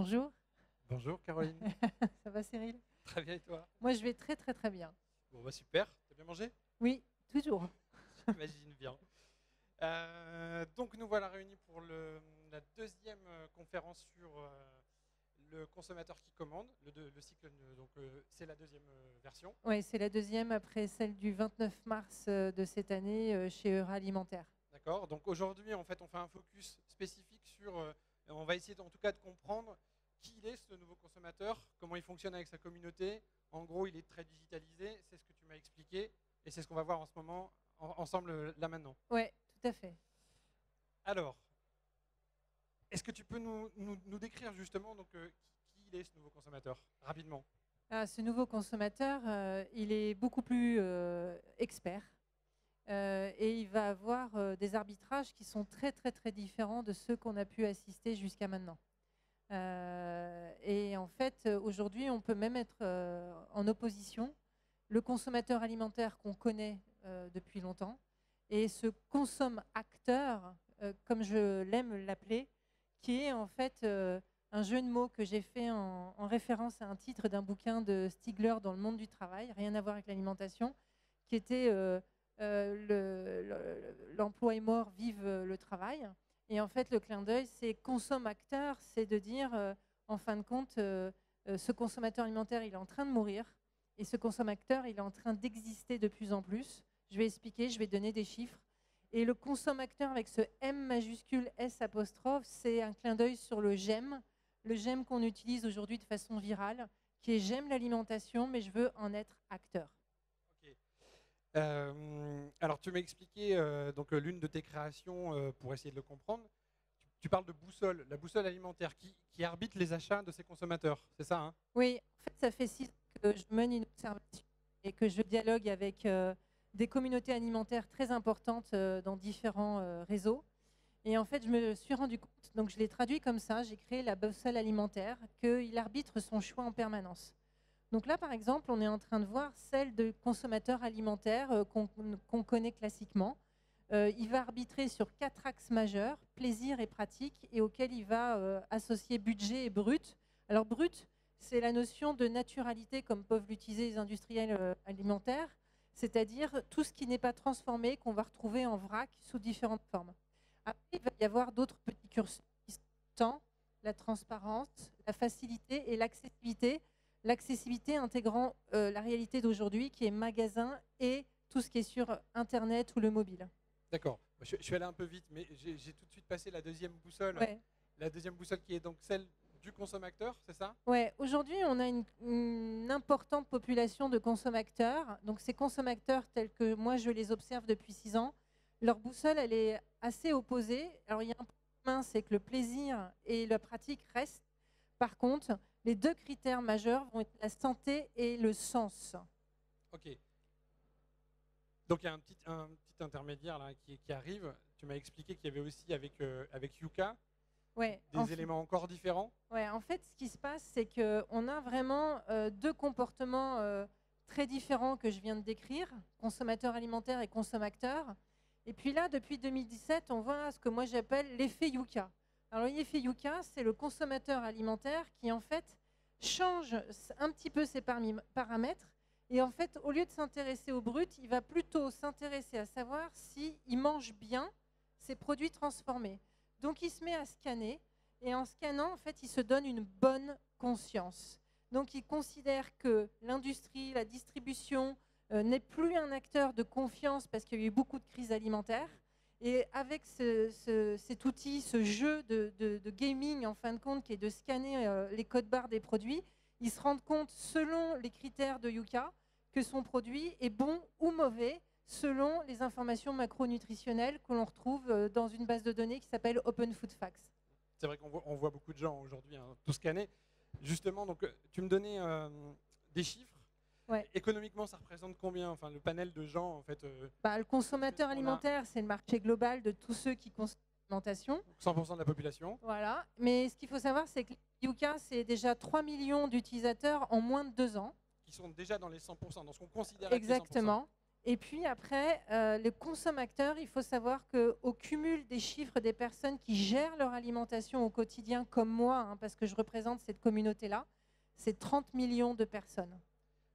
Bonjour. Bonjour Caroline. Ça va Cyril? Très bien et toi? Moi je vais très très très bien. Bon bah super, t'as bien mangé? Oui, toujours. J'imagine bien. Donc nous voilà réunis pour la deuxième conférence sur le consommateur qui commande, le cycle, donc c'est la deuxième version. Oui, c'est la deuxième après celle du 29 mars de cette année chez Euralimentaire. D'accord, donc aujourd'hui en fait on fait un focus spécifique sur, on va essayer en tout cas de comprendre qui il est ce nouveau consommateur, comment il fonctionne avec sa communauté. En gros il est très digitalisé, c'est ce que tu m'as expliqué et c'est ce qu'on va voir en ce moment ensemble là maintenant. Oui, tout à fait. Alors, est-ce que tu peux nous décrire justement donc, qui il est ce nouveau consommateur, rapidement? Ce nouveau consommateur, il est beaucoup plus expert et il va avoir des arbitrages qui sont très très très différents de ceux qu'on a pu assister jusqu'à maintenant. Et en fait, aujourd'hui, on peut même être en opposition. Le consommateur alimentaire qu'on connaît depuis longtemps et ce consomme-acteur, comme je l'aime l'appeler, qui est en fait un jeu de mots que j'ai fait en référence à un titre d'un bouquin de Stigler dans le monde du travail, rien à voir avec l'alimentation, qui était l'emploi est mort, vive le travail. Et en fait, le clin d'œil, c'est consomme-acteur, c'est de dire, en fin de compte, ce consommateur alimentaire, il est en train de mourir, et ce consommateur, il est en train d'exister de plus en plus. Je vais expliquer, je vais donner des chiffres. Et le consommateur avec ce M majuscule S apostrophe, c'est un clin d'œil sur le j'aime qu'on utilise aujourd'hui de façon virale, qui est j'aime l'alimentation, mais je veux en être acteur. Ok. Alors tu m'as expliqué donc l'une de tes créations pour essayer de le comprendre. Tu parles de boussole, la boussole alimentaire qui arbitre les achats de ses consommateurs, c'est ça hein? Oui, en fait, ça fait 6 ans que je mène une observation et que je dialogue avec des communautés alimentaires très importantes dans différents réseaux. Et en fait, je me suis rendu compte, donc je l'ai traduit comme ça, j'ai créé la boussole alimentaire, qu'il arbitre son choix en permanence. Donc là, par exemple, on est en train de voir celle de consommateurs alimentaires qu'on connaît classiquement. Il va arbitrer sur 4 axes majeurs, plaisir et pratique, et auxquels il va associer budget et brut. Alors brut, c'est la notion de naturalité, comme peuvent l'utiliser les industriels alimentaires, c'est-à-dire tout ce qui n'est pas transformé, qu'on va retrouver en vrac sous différentes formes. Après, il va y avoir d'autres petits curseurs qui sont le temps, la transparence, la facilité et l'accessibilité. L'accessibilité intégrant la réalité d'aujourd'hui, qui est magasin et tout ce qui est sur Internet ou le mobile. D'accord, je suis allé un peu vite, mais j'ai tout de suite passé la deuxième boussole. Ouais. La deuxième boussole qui est donc celle du consommateur, c'est ça? Ouais, aujourd'hui, on a une importante population de consommateurs. Donc, ces consommateurs, tels que moi, je les observe depuis 6 ans, leur boussole, elle est assez opposée. Alors, il y a un point commun, c'est que le plaisir et la pratique restent. Par contre, les deux critères majeurs vont être la santé et le sens. Ok. Donc, il y a un petit intermédiaire là, qui arrive. Tu m'as expliqué qu'il y avait aussi avec Yuka des éléments encore différents. Ouais, en fait, ce qui se passe, c'est qu'on a vraiment deux comportements très différents que je viens de décrire, consommateur alimentaire et consommateur. Et puis là, depuis 2017, on voit ce que moi j'appelle l'effet Yuka. Alors l'effet Yuka, c'est le consommateur alimentaire qui en fait change un petit peu ses paramètres. Et en fait, au lieu de s'intéresser au brut, il va plutôt s'intéresser à savoir s'il mange bien ses produits transformés. Donc il se met à scanner. Et en scannant, en fait, il se donne une bonne conscience. Donc, il considère que l'industrie, la distribution n'est plus un acteur de confiance parce qu'il y a eu beaucoup de crises alimentaires. Et avec cet outil, ce jeu de gaming, en fin de compte, qui est de scanner les codes barres des produits, ils se rendent compte, selon les critères de Yuka, que son produit est bon ou mauvais selon les informations macronutritionnelles que l'on retrouve dans une base de données qui s'appelle Open Food Facts. C'est vrai qu'on voit beaucoup de gens aujourd'hui tout scanner. Justement, donc, tu me donnais des chiffres. Ouais. Économiquement, ça représente combien, enfin, le panel de gens en fait Le consommateur alimentaire, c'est le marché global de tous ceux qui consomment l'alimentation. 100% de la population. Voilà. Mais ce qu'il faut savoir, c'est que Yuka, c'est déjà 3 millions d'utilisateurs en moins de 2 ans. Qui sont déjà dans les 100%, dans ce qu'on considère Exactement. être les 100%. Et puis après, le consommateur, il faut savoir qu'au cumul des chiffres des personnes qui gèrent leur alimentation au quotidien, comme moi, hein, parce que je représente cette communauté-là, c'est 30 millions de personnes.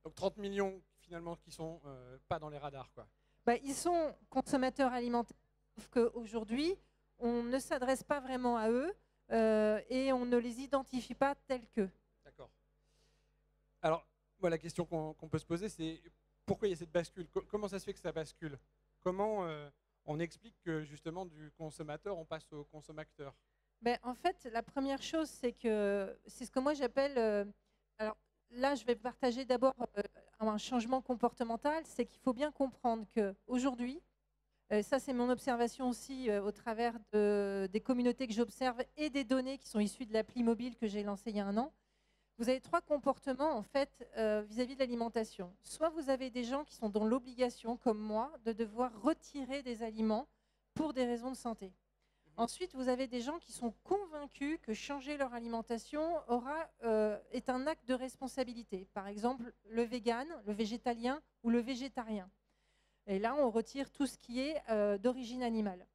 Donc 30 millions finalement qui sont pas dans les radars, quoi. Bah, ils sont consommateurs alimentaires, sauf qu'aujourd'hui, on ne s'adresse pas vraiment à eux et on ne les identifie pas tels qu'eux. D'accord. Alors, moi, la question qu'on peut se poser, c'est pourquoi il y a cette bascule? Comment ça se fait que ça bascule? Comment on explique que justement du consommateur, on passe au consommateur? Ben, en fait, la première chose, c'est ce que moi j'appelle... alors là, je vais partager d'abord un changement comportemental, c'est qu'il faut bien comprendre qu'aujourd'hui, ça c'est mon observation aussi au travers des communautés que j'observe et des données qui sont issues de l'appli mobile que j'ai lancée il y a 1 an. Vous avez 3 comportements en fait vis-à-vis de l'alimentation. Soit vous avez des gens qui sont dans l'obligation, comme moi, de devoir retirer des aliments pour des raisons de santé. Ensuite, vous avez des gens qui sont convaincus que changer leur alimentation est un acte de responsabilité. Par exemple, le vegan, le végétalien ou le végétarien. Et là, on retire tout ce qui est d'origine animale.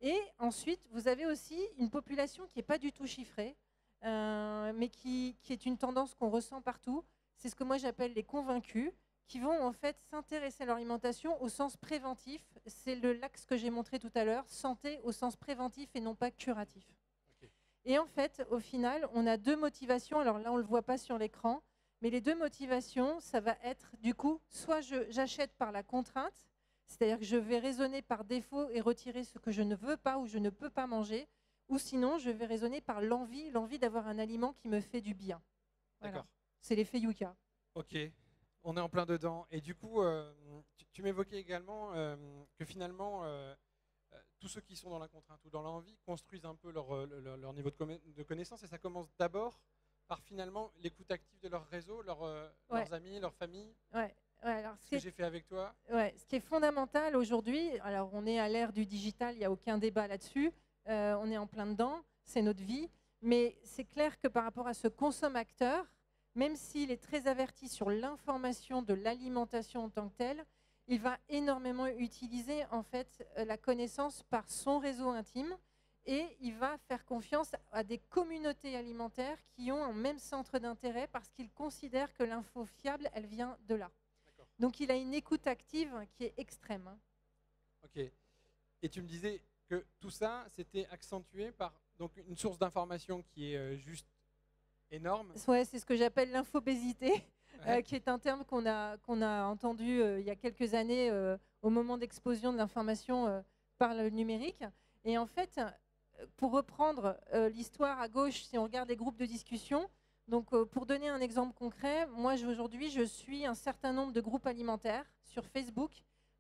Et ensuite, vous avez aussi une population qui n'est pas du tout chiffrée, mais qui est une tendance qu'on ressent partout. C'est ce que moi j'appelle les convaincus, qui vont en fait s'intéresser à leur alimentation au sens préventif. C'est l'axe que j'ai montré tout à l'heure, santé au sens préventif et non pas curatif. Okay. Et en fait, au final, on a 2 motivations. Alors là, on ne le voit pas sur l'écran, mais les 2 motivations, ça va être du coup, soit j'achète par la contrainte, c'est-à-dire que je vais raisonner par défaut et retirer ce que je ne veux pas ou je ne peux pas manger, ou sinon, je vais raisonner par l'envie d'avoir un aliment qui me fait du bien. Voilà. D'accord. C'est l'effet Yuka. Ok. On est en plein dedans. Et du coup, tu m'évoquais également que finalement, tous ceux qui sont dans la contrainte ou dans l'envie construisent un peu leur niveau de connaissance. Et ça commence d'abord par finalement l'écoute active de leur réseau, leurs amis, leur famille. Ouais. Alors, ce que j'ai fait avec toi. Ouais, ce qui est fondamental aujourd'hui, alors on est à l'ère du digital, il n'y a aucun débat là-dessus, on est en plein dedans, c'est notre vie, mais c'est clair que par rapport à ce consommateur, même s'il est très averti sur l'information de l'alimentation en tant que telle, il va énormément utiliser en fait la connaissance par son réseau intime et il va faire confiance à des communautés alimentaires qui ont un même centre d'intérêt parce qu'il considère que l'info fiable, elle vient de là. Donc il a une écoute active qui est extrême. Ok. Et tu me disais que tout ça, c'était accentué par donc, une source d'information qui est juste énorme. Ouais, c'est ce que j'appelle l'infobésité, qui est un terme qu'on a entendu il y a quelques années au moment d'explosion de l'information par le numérique. Et en fait, pour reprendre l'histoire à gauche, si on regarde les groupes de discussion, donc pour donner un exemple concret, moi aujourd'hui je suis un certain nombre de groupes alimentaires sur Facebook.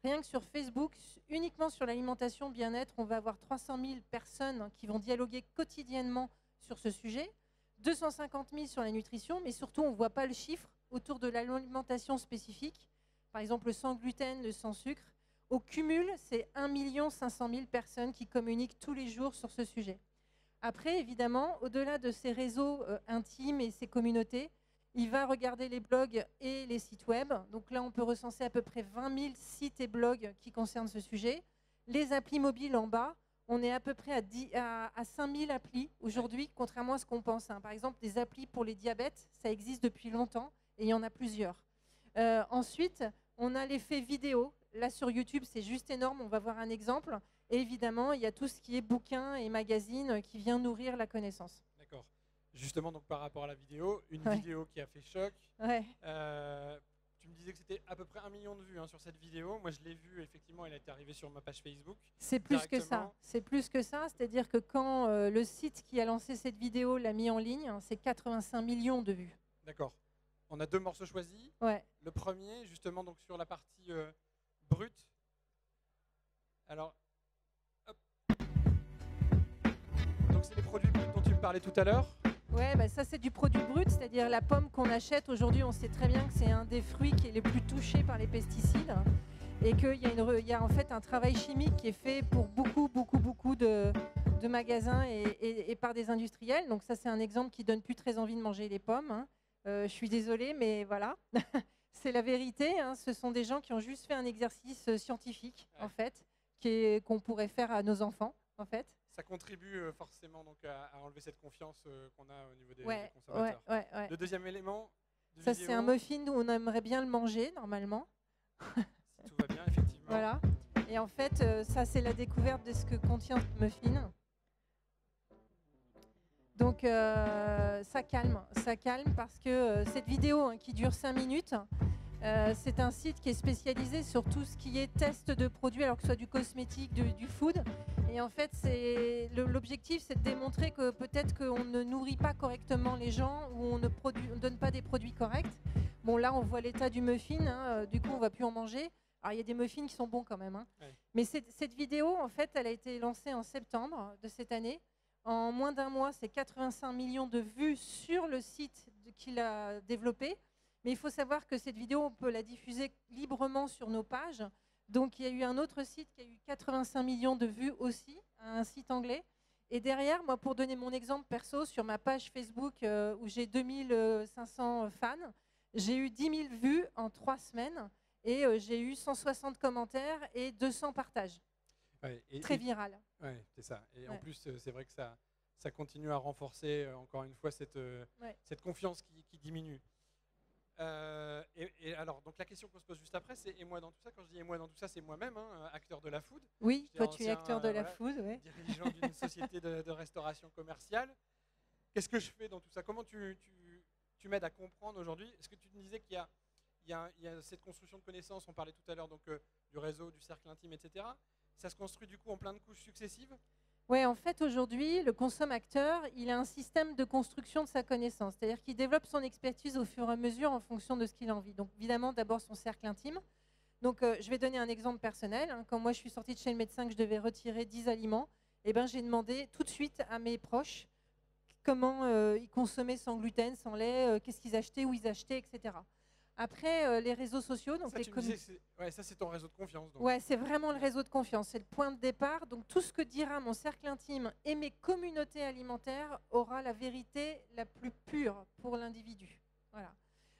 Rien que sur Facebook, uniquement sur l'alimentation bien-être, on va avoir 300 000 personnes qui vont dialoguer quotidiennement sur ce sujet. 250 000 sur la nutrition, mais surtout, on ne voit pas le chiffre autour de l'alimentation spécifique. Par exemple, le sans gluten, le sans sucre. Au cumul, c'est 1 500 000 personnes qui communiquent tous les jours sur ce sujet. Après, évidemment, au-delà de ces réseaux intimes et ces communautés, il va regarder les blogs et les sites web. Donc là, on peut recenser à peu près 20 000 sites et blogs qui concernent ce sujet. Les applis mobiles en bas, on est à peu près à 5 000 applis aujourd'hui, contrairement à ce qu'on pense. Par exemple, des applis pour les diabètes, ça existe depuis longtemps et il y en a plusieurs. Ensuite, on a l'effet vidéo. Là, sur YouTube, c'est juste énorme. On va voir un exemple. Et évidemment, il y a tout ce qui est bouquins et magazines qui vient nourrir la connaissance. D'accord. Justement, donc, par rapport à la vidéo, une vidéo qui a fait choc. Ouais. Tu me disais que c'était à peu près 1 million de vues sur cette vidéo. Moi, je l'ai vue, effectivement, elle est arrivée sur ma page Facebook. C'est plus que ça. C'est plus que ça. C'est-à-dire que quand le site qui a lancé cette vidéo l'a mis en ligne, c'est 85 millions de vues. D'accord. On a 2 morceaux choisis. Ouais. Le premier, justement, donc sur la partie brute. Alors, hop. Donc, c'est les produits bruts dont tu me parlais tout à l'heure. Ouais, bah ça c'est du produit brut, c'est-à-dire la pomme qu'on achète aujourd'hui, on sait très bien que c'est un des fruits qui est les plus touchés par les pesticides et qu'il y a en fait un travail chimique qui est fait pour beaucoup de magasins et par des industriels. Donc ça c'est un exemple qui donne plus très envie de manger les pommes. Je suis désolée, mais voilà. C'est la vérité, hein. Ce sont des gens qui ont juste fait un exercice scientifique, Ouais. en fait, qu'on pourrait faire à nos enfants, en fait. Ça contribue forcément donc à enlever cette confiance qu'on a au niveau des Ouais, consommateurs. ouais. Le deuxième élément de Ça, vidéo, c'est un muffin où on aimerait bien le manger, normalement. si tout va bien, effectivement. Voilà. Et en fait, ça, c'est la découverte de ce que contient ce muffin. Donc, ça calme parce que cette vidéo, hein, qui dure 5 minutes, c'est un site qui est spécialisé sur tout ce qui est test de produits, alors que ce soit du cosmétique, du food. Et en fait, l'objectif, c'est de démontrer que peut-être qu'on ne nourrit pas correctement les gens ou on ne donne pas des produits corrects. Bon, là, on voit l'état du muffin, hein, du coup, on ne va plus en manger. Alors, il y a des muffins qui sont bons quand même, hein. Ouais. Mais cette vidéo, en fait, elle a été lancée en septembre de cette année. En moins d'un mois, c'est 85 millions de vues sur le site qu'il a développé. Mais il faut savoir que cette vidéo, on peut la diffuser librement sur nos pages. Donc, il y a eu un autre site qui a eu 85 millions de vues aussi, un site anglais. Et derrière, moi, pour donner mon exemple perso, sur ma page Facebook où j'ai 2500 fans, j'ai eu 10 000 vues en 3 semaines et j'ai eu 160 commentaires et 200 partages. Ouais, Très viral. Oui, c'est ça. Et en Ouais. plus, c'est vrai que ça continue à renforcer, encore une fois, cette confiance qui diminue. Et alors, donc la question qu'on se pose juste après, c'est et moi dans tout ça. Quand je dis et moi dans tout ça, c'est moi-même, hein, acteur de la food. Oui, J'étais toi tu es ancien, acteur de la voilà, food, ouais. dirigeant d'une société de restauration commerciale. Qu'est-ce que je fais dans tout ça? Comment tu m'aides à comprendre aujourd'hui? Est-ce que tu me disais qu'il y a cette construction de connaissances, on parlait tout à l'heure donc du réseau, du cercle intime, etc. Ça se construit du coup en plein de couches successives? Ouais, en fait, aujourd'hui, le consommateur, il a un système de construction de sa connaissance. C'est-à-dire qu'il développe son expertise au fur et à mesure en fonction de ce qu'il a envie. Donc, évidemment, d'abord son cercle intime. Donc, je vais donner un exemple personnel, hein. Quand moi, je suis sortie de chez le médecin, que je devais retirer 10 aliments, j'ai demandé tout de suite à mes proches comment ils consommaient sans gluten, sans lait, qu'est-ce qu'ils achetaient, où ils achetaient, etc. Après, les réseaux sociaux, donc Ça, tu me disais, ça c'est ton réseau de confiance. Donc. Ouais, c'est vraiment le réseau de confiance, c'est le point de départ. Donc tout ce que dira mon cercle intime et mes communautés alimentaires aura la vérité la plus pure pour l'individu. Voilà.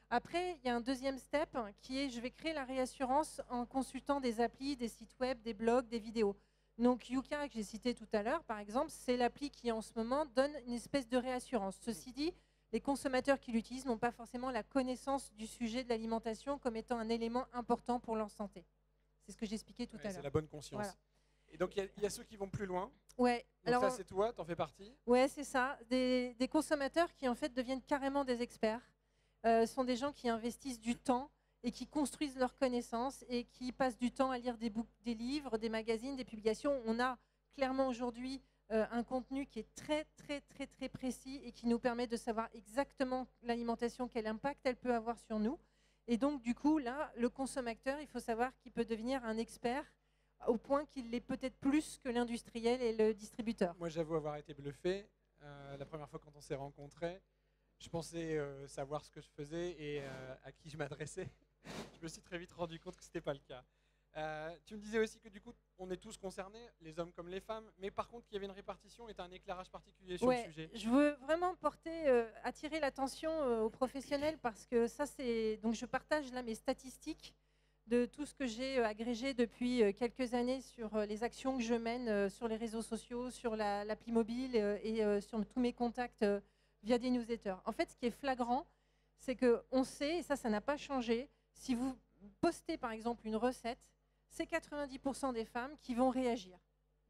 Après, il y a un deuxième step qui est je vais créer la réassurance en consultant des applis, des sites web, des blogs, des vidéos. Donc Yuka, que j'ai cité tout à l'heure, par exemple, c'est l'appli qui en ce moment donne une espèce de réassurance. Ceci dit, les consommateurs qui l'utilisent n'ont pas forcément la connaissance du sujet de l'alimentation comme étant un élément important pour leur santé. C'est ce que j'expliquais tout à l'heure. C'est la bonne conscience. Voilà. Et donc, il y a ceux qui vont plus loin. Ouais. Donc alors, ça, c'est toi, t'en fais partie? Ouais, c'est ça. Des consommateurs qui, en fait, deviennent carrément des experts. Sont des gens qui investissent du temps et qui construisent leurs connaissances et qui passent du temps à lire des livres, des magazines, des publications. On a clairement aujourd'hui un contenu qui est très précis et qui nous permet de savoir exactement l'alimentation, quel impact elle peut avoir sur nous. Et donc, du coup, là, le consommateur, il faut savoir qu'il peut devenir un expert au point qu'il l'est peut-être plus que l'industriel et le distributeur. Moi, j'avoue avoir été bluffé. La première fois quand on s'est rencontrés, je pensais savoir ce que je faisais et à qui je m'adressais. Je me suis très vite rendu compte que ce n'était pas le cas. Tu me disais aussi que du coup, on est tous concernés, les hommes comme les femmes, mais par contre qu'il y avait une répartition et un éclairage particulier sur le sujet. Je veux vraiment attirer l'attention aux professionnels parce que ça, c'est donc je partage là mes statistiques de tout ce que j'ai agrégé depuis quelques années sur les actions que je mène sur les réseaux sociaux, sur l'appli mobile et sur tous mes contacts via des newsletters. En fait, ce qui est flagrant, c'est qu'on sait, et ça n'a pas changé, si vous postez par exemple une recette, c'est 90% des femmes qui vont réagir.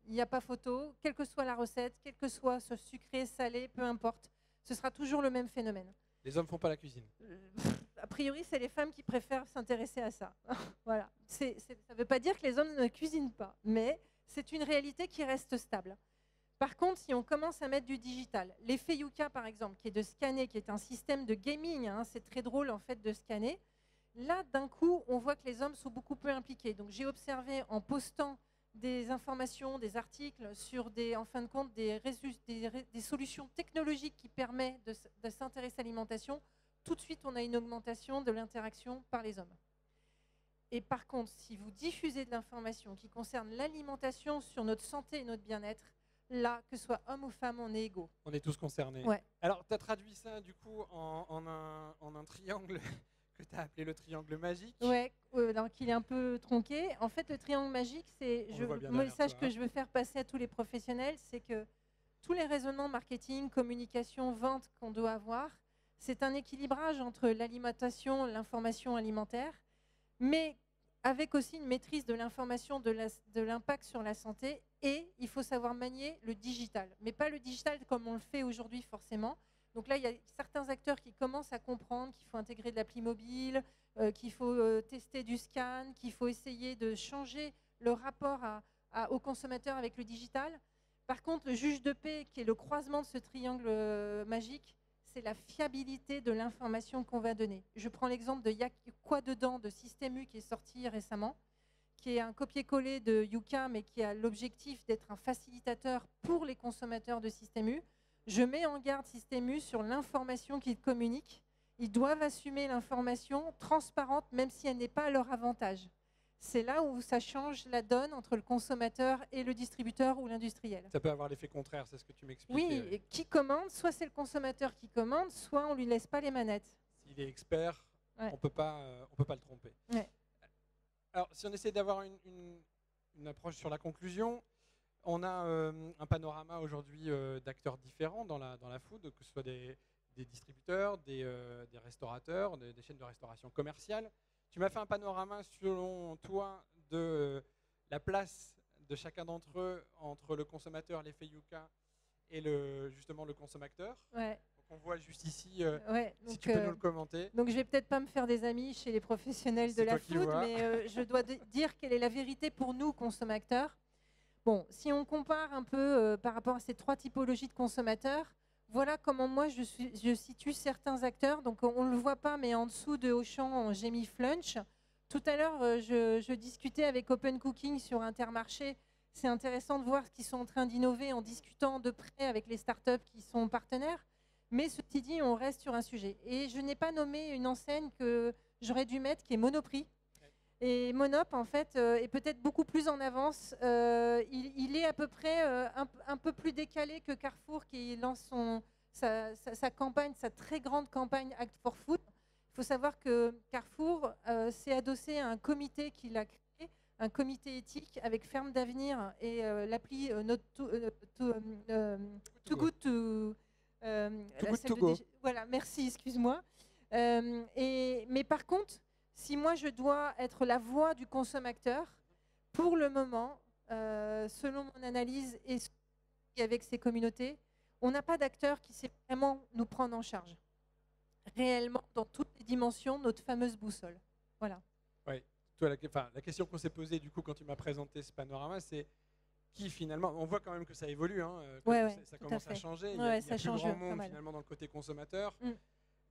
Il n'y a pas photo, quelle que soit la recette, quel que soit ce sucré, salé, peu importe, ce sera toujours le même phénomène. Les hommes ne font pas la cuisine. A priori, c'est les femmes qui préfèrent s'intéresser à ça. Voilà. Ça ne veut pas dire que les hommes ne cuisinent pas, mais c'est une réalité qui reste stable. Par contre, si on commence à mettre du digital, l'effet Yuka par exemple, qui est de scanner, qui est un système de gaming, hein, c'est très drôle en fait de scanner, là d'un coup, on voit que les hommes sont beaucoup plus impliqués. Donc j'ai observé en postant des informations, des articles sur en fin de compte, des solutions technologiques qui permettent de s'intéresser à l'alimentation, tout de suite on a une augmentation de l'interaction par les hommes. Et par contre, si vous diffusez de l'information qui concerne l'alimentation sur notre santé et notre bien-être, là, que ce soit homme ou femme, on est égaux. On est tous concernés. Ouais. Alors, tu as traduit ça du coup en un triangle que tu as appelé le triangle magique. Ouais, donc il est un peu tronqué. En fait, le triangle magique, c'est le message que je veux faire passer à tous les professionnels, c'est que tous les raisonnements marketing, communication, vente qu'on doit avoir, c'est un équilibrage entre l'alimentation, l'information alimentaire, mais avec aussi une maîtrise de l'information, de l'impact sur la santé, et il faut savoir manier le digital, mais pas le digital comme on le fait aujourd'hui forcément. Donc là, il y a certains acteurs qui commencent à comprendre qu'il faut intégrer de l'appli mobile, qu'il faut tester du scan, qu'il faut essayer de changer le rapport au consommateur avec le digital. Par contre, le juge de paix, qui est le croisement de ce triangle magique, c'est la fiabilité de l'information qu'on va donner. Je prends l'exemple de Y'a quoi dedans de Système U qui est sorti récemment, qui est un copier-coller de Yuka, mais qui a l'objectif d'être un facilitateur pour les consommateurs de Système U. Je mets en garde Système U sur l'information qu'ils communiquent. Ils doivent assumer l'information transparente, même si elle n'est pas à leur avantage. C'est là où ça change la donne entre le consommateur et le distributeur ou l'industriel. Ça peut avoir l'effet contraire, c'est ce que tu m'expliques. Oui, et qui commande, soit c'est le consommateur qui commande, soit on ne lui laisse pas les manettes. S'il est expert, on peut pas le tromper. Ouais. Alors, si on essaie d'avoir une approche sur la conclusion, on a un panorama aujourd'hui d'acteurs différents dans la food, que ce soit des distributeurs, des restaurateurs, des chaînes de restauration commerciale. Tu m'as fait un panorama, selon toi, de la place de chacun d'entre eux entre le consommateur, l'effet Yuka, et justement le consommateur. Ouais. Donc on voit juste ici, donc, si tu peux nous le commenter. Donc je vais peut-être pas me faire des amis chez les professionnels de la food, mais je dois dire quelle est la vérité pour nous, consommateurs. Bon, si on compare un peu par rapport à ces trois typologies de consommateurs, voilà comment moi je situe certains acteurs. Donc on ne le voit pas, mais en dessous de Auchan, j'ai mis Flunch. Tout à l'heure, je discutais avec Open Cooking sur Intermarché. C'est intéressant de voir ce qu'ils sont en train d'innover en discutant de près avec les startups qui sont partenaires. Mais ceci dit, on reste sur un sujet. Et je n'ai pas nommé une enseigne que j'aurais dû mettre, qui est Monoprix. Et Monop, en fait, est peut-être beaucoup plus en avance. Il est à peu près un peu plus décalé que Carrefour, qui lance sa campagne, sa très grande campagne Act for Food. Il faut savoir que Carrefour s'est adossé à un comité qu'il a créé, un comité éthique avec Ferme d'Avenir et l'appli Too Good To Go. Voilà, merci, excuse-moi. Mais par contre, si moi je dois être la voix du consommateur, pour le moment, selon mon analyse et avec ces communautés, on n'a pas d'acteur qui sait vraiment nous prendre en charge. Réellement, dans toutes les dimensions, notre fameuse boussole. Voilà. Oui, toi, la question qu'on s'est posée du coup quand tu m'as présenté ce panorama, c'est qui finalement, on voit quand même que ça évolue, hein, ça commence à changer, il y a plus grand monde finalement dans le côté consommateur.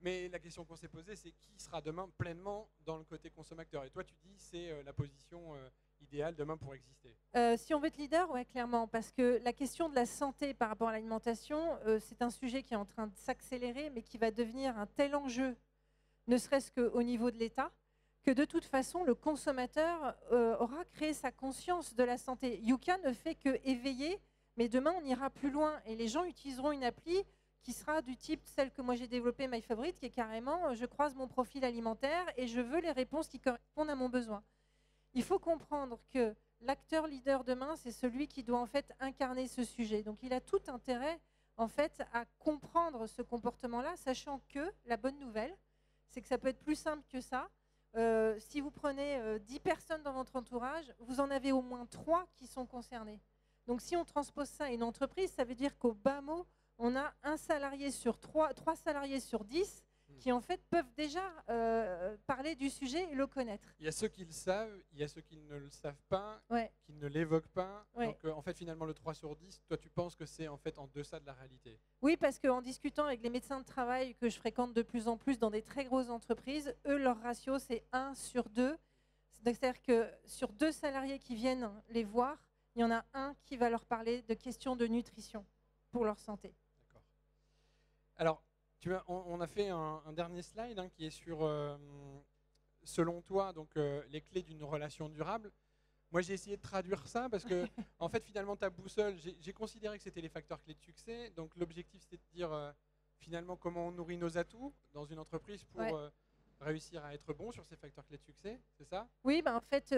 Mais la question qu'on s'est posée, c'est qui sera demain pleinement dans le côté consommateur. Et toi, tu dis c'est la position idéale demain pour exister. Si on veut être leader, oui, clairement. Parce que la question de la santé par rapport à l'alimentation, c'est un sujet qui est en train de s'accélérer, mais qui va devenir un tel enjeu, ne serait-ce qu'au niveau de l'État, que de toute façon, le consommateur aura créé sa conscience de la santé. Yuka ne fait que éveiller, mais demain, on ira plus loin. Et les gens utiliseront une appli qui sera du type celle que moi j'ai développée, My Favorite, qui est carrément je croise mon profil alimentaire et je veux les réponses qui correspondent à mon besoin. Il faut comprendre que l'acteur leader demain, c'est celui qui doit en fait incarner ce sujet. Donc il a tout intérêt en fait à comprendre ce comportement-là, sachant que la bonne nouvelle, c'est que ça peut être plus simple que ça. Si vous prenez 10 personnes dans votre entourage, vous en avez au moins 3 qui sont concernées. Donc si on transpose ça à une entreprise, ça veut dire qu'au bas mot, on a un salarié sur 3 salariés sur 10 qui en fait peuvent déjà parler du sujet et le connaître. Il y a ceux qui le savent, il y a ceux qui ne le savent pas, ouais. qui ne l'évoquent pas. Ouais. Donc en fait finalement le 3 sur 10, toi tu penses que c'est en fait en deçà de la réalité? Oui, parce qu'en discutant avec les médecins de travail que je fréquente de plus en plus dans des très grosses entreprises, eux leur ratio c'est 1 sur 2. C'est-à-dire que sur 2 salariés qui viennent les voir, il y en a un qui va leur parler de questions de nutrition pour leur santé. D'accord. Alors, on a fait un dernier slide qui est sur, selon toi, donc, les clés d'une relation durable. Moi, j'ai essayé de traduire ça parce que, en fait, finalement, ta boussole, j'ai considéré que c'était les facteurs clés de succès. Donc, l'objectif, c'était de dire, finalement, comment on nourrit nos atouts dans une entreprise pour réussir à être bon sur ces facteurs clés de succès, c'est ça? Oui, en fait,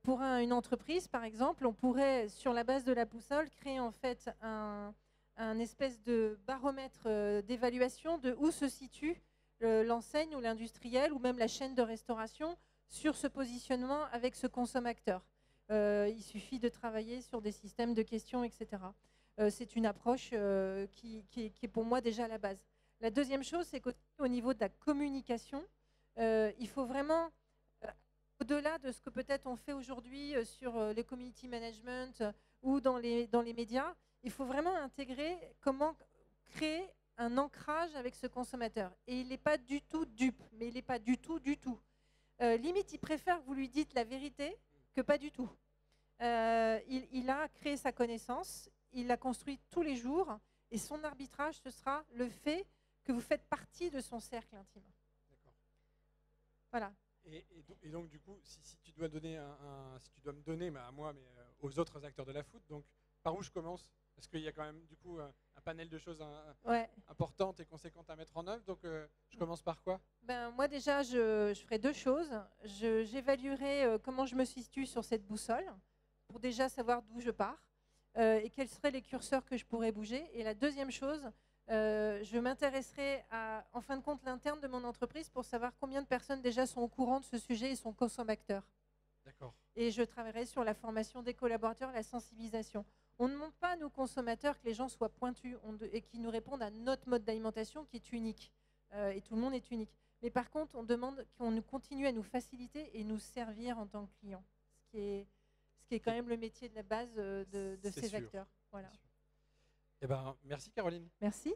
pour une entreprise, par exemple, on pourrait, sur la base de la boussole, créer en fait un espèce de baromètre d'évaluation de où se situe l'enseigne ou l'industriel ou même la chaîne de restauration sur ce positionnement avec ce consommateur. Il suffit de travailler sur des systèmes de questions, etc. C'est une approche qui est pour moi déjà la base. La deuxième chose, c'est qu'au niveau de la communication, il faut vraiment, au-delà de ce que peut-être on fait aujourd'hui sur les community management ou dans les médias, il faut vraiment intégrer comment créer un ancrage avec ce consommateur. Et il n'est pas du tout dupe, mais il n'est pas du tout. Limite, il préfère que vous lui dites la vérité que pas du tout. Il a créé sa connaissance, il l'a construit tous les jours, et son arbitrage, ce sera le fait que vous faites partie de son cercle intime. D'accord. Voilà. Et donc, du coup, si tu dois donner si tu dois me donner, à moi, mais aux autres acteurs de la foot, donc par où je commence? Parce qu'il y a quand même, du coup, un panel de choses importantes et conséquentes à mettre en œuvre. Donc, je commence par quoi? Moi, déjà, je ferai deux choses. J'évaluerai comment je me situe sur cette boussole, pour déjà savoir d'où je pars et quels seraient les curseurs que je pourrais bouger. Et la deuxième chose, je m'intéresserai en fin de compte, l'interne de mon entreprise pour savoir combien de personnes déjà sont au courant de ce sujet et sont consommateurs. D'accord. Et je travaillerai sur la formation des collaborateurs, la sensibilisation. On ne demande pas à nos consommateurs que les gens soient pointus et qu'ils nous répondent à notre mode d'alimentation qui est unique. Et tout le monde est unique. Mais par contre, on demande qu'on nous continue à nous faciliter et nous servir en tant que clients. Ce qui est quand même le métier de la base de ces acteurs. Voilà. Merci Caroline. Merci.